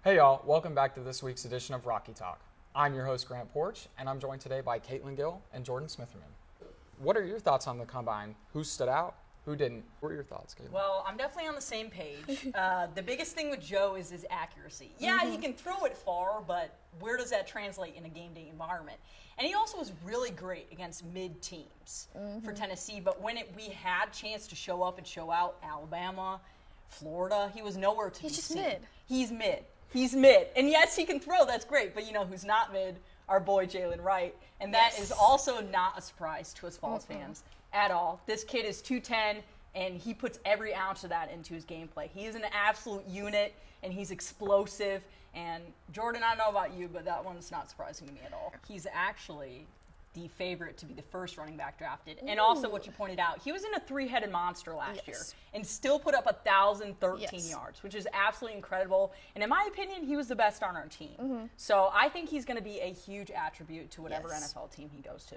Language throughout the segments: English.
Hey y'all, welcome back to this week's edition of Rocky Talk. I'm your host Grant Porch, and I'm joined today by Caitlin Gill and Jordan Smitherman. What are your thoughts on the combine? Who stood out? Who didn't? What are your thoughts, Caitlin? Well, I'm definitely on the same page. The biggest thing with Joe is his accuracy. Yeah, he can throw it far, but where does that translate in a game day environment? And he also was really great against mid teams for Tennessee, but when we had chance to show up and show out, Alabama, Florida, he was nowhere to be seen. He's just mid. He's mid. He's mid. And yes, he can throw, that's great, but you know who's not mid? Our boy Jalen Wright. And that is also not a surprise to us Falls fans at all. This kid is 210, and he puts every ounce of that into his gameplay. He is an absolute unit, and he's explosive. And Jordan, I don't know about you, but that one's not surprising to me at all. He's actually the favorite to be the first running back drafted. And also what you pointed out, he was in a three-headed monster last year and still put up 1,013 yards, which is absolutely incredible. And in my opinion, he was the best on our team. So I think he's going to be a huge attribute to whatever NFL team he goes to.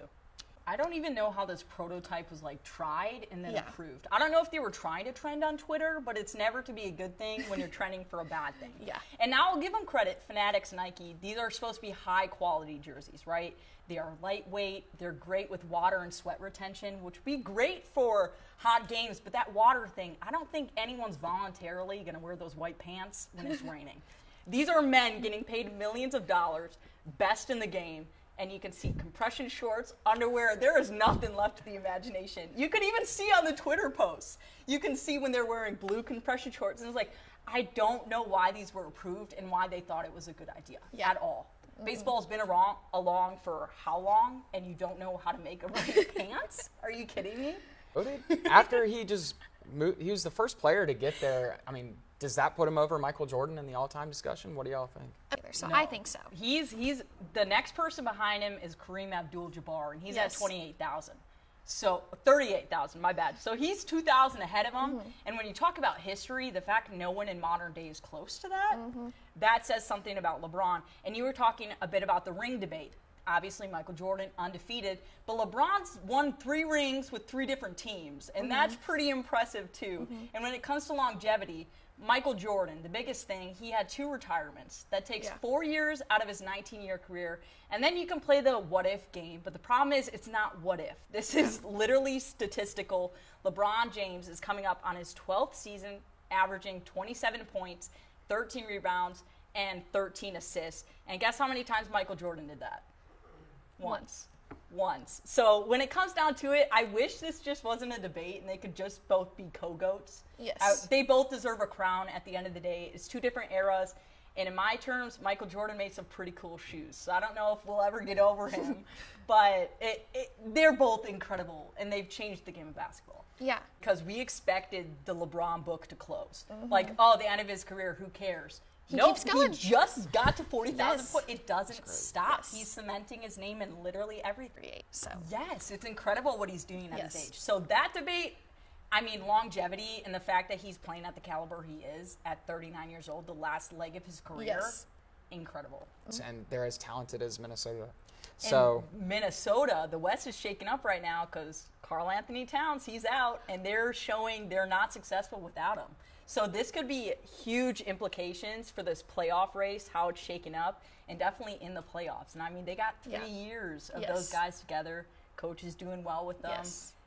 I don't even know how this prototype was like tried and then approved. I don't know if they were trying to trend on Twitter, but it's never to be a good thing when you're trending for a bad thing. And now I'll give them credit, Fanatics, Nike. These are supposed to be high quality jerseys, right? They are lightweight. They're great with water and sweat retention, which would be great for hot games. But that water thing, I don't think anyone's voluntarily going to wear those white pants when it's raining. These are men getting paid millions of dollars, best in the game. And you can see compression shorts, underwear. There is nothing left to the imagination. You could even see on the Twitter posts. You can see when they're wearing blue compression shorts. And it's like, I don't know why these were approved and why they thought it was a good idea at all. Baseball's been along for how long? And you don't know how to make a right pants? Are you kidding me? After he just moved, he was the first player to get there. I mean, does that put him over Michael Jordan in the all-time discussion? What do y'all think? So I think so. He's the next person behind him is Kareem Abdul-Jabbar, and he's at 28,000. So 38,000, my bad. So he's 2,000 ahead of him. And when you talk about history, the fact no one in modern day is close to that, that says something about LeBron. And you were talking a bit about the ring debate. Obviously, Michael Jordan, undefeated. But LeBron's won 3 rings with 3 different teams, and that's pretty impressive, too. And when it comes to longevity, Michael Jordan, the biggest thing, he had 2 retirements. That takes 4 years out of his 19-year career. And then you can play the what-if game. But the problem is it's not what if. This is literally statistical. LeBron James is coming up on his 12th season, averaging 27 points, 13 rebounds, and 13 assists. And guess how many times Michael Jordan did that? Once. So when it comes down to it, I wish this just wasn't a debate and they could just both be co-goats. They both deserve a crown at the end of the day. It's 2 different eras. And in my terms, Michael Jordan made some pretty cool shoes. So I don't know if we'll ever get over him. But they're both incredible, and they've changed the game of basketball. Because we expected the LeBron book to close. Like, the end of his career, who cares? He keeps going. He just got to 40,000 foot. It doesn't stop. He's cementing his name in literally everything. So yes, it's incredible what he's doing at his age. So that debate, I mean, longevity and the fact that he's playing at the caliber he is at 39 years old, the last leg of his career, incredible. And they're as talented as Minnesota. So Minnesota, the West is shaking up right now because Karl Anthony Towns, he's out, and they're showing they're not successful without him. So this could be huge implications for this playoff race, how it's shaken up, and definitely in the playoffs. And I mean, they got 3 years of those guys together. Coach is doing well with them.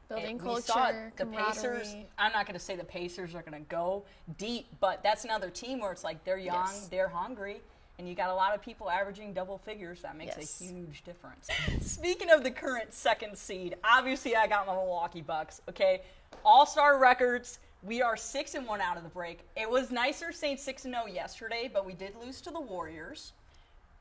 Building culture, the Pacers. I'm not going to say the Pacers are going to go deep, but that's another team where it's like they're young, they're hungry, and you got a lot of people averaging double figures. That makes a huge difference. Speaking of the current second seed, obviously I got my Milwaukee Bucks. Okay, all-star records. We are 6-1 out of the break. It was nicer saying 6-0 yesterday, but we did lose to the Warriors.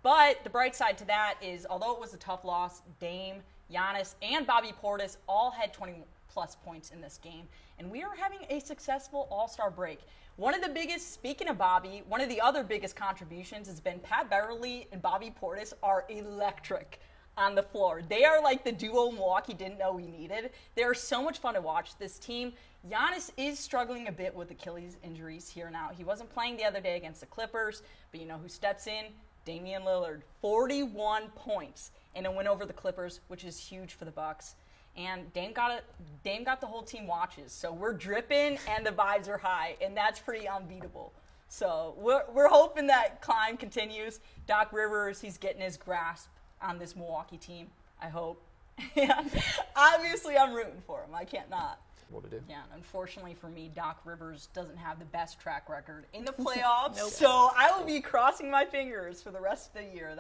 But the bright side to that is, although it was a tough loss, Dame, Giannis, and Bobby Portis all had 20-plus points in this game. And we are having a successful all-star break. One of the biggest, speaking of Bobby, one of the other biggest contributions has been Pat Beverly and Bobby Portis are electric on the floor. They are like the duo Milwaukee didn't know we needed. They are so much fun to watch. This team, Giannis is struggling a bit with Achilles injuries here and now. He wasn't playing the other day against the Clippers, but you know who steps in? Damian Lillard. 41 points in a win over the Clippers, which is huge for the Bucks. And Dame got the whole team watches. So we're dripping and the vibes are high, and that's pretty unbeatable. So we're hoping that climb continues. Doc Rivers, he's getting his grasp on this Milwaukee team, I hope. And obviously, I'm rooting for him. I can't not. What to do? Yeah, unfortunately for me, Doc Rivers doesn't have the best track record in the playoffs. So I will be crossing my fingers for the rest of the year.